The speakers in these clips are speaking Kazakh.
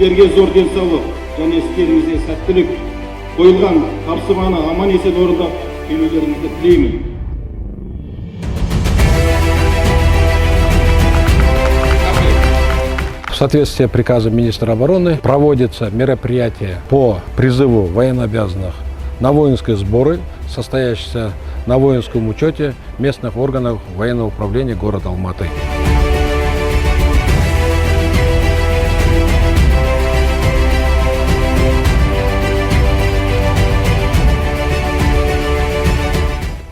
сіздерге зор денсаулық және істеріңізде сәттілік, қойылған тапсырманы аман есен орындап келулеріңізді тілеймін. В соответствии с приказом министра обороны проводится мероприятие по призыву военнообязанных на воинские сборы, состоящиеся на воинском учете местных органов военного управления города Алматы.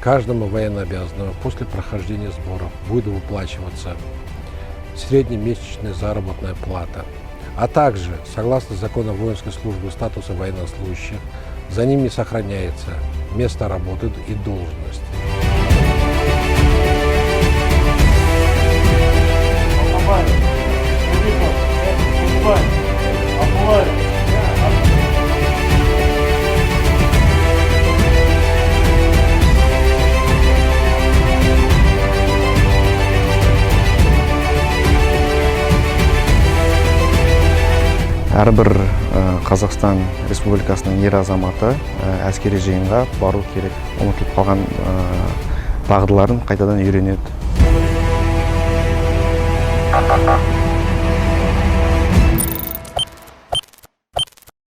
Каждому военнообязанному после прохождения сборов будет выплачиваться среднемесячная заработная плата, а также, согласно закону воинской службы статуса военнослужащих, за ними сохраняется место работы и должность. Әрбір Қазақстан Республикасының ер азаматы әскери жиынға бару керек. Ұмытылып қалған дағдыларын қайтадан үйренеді.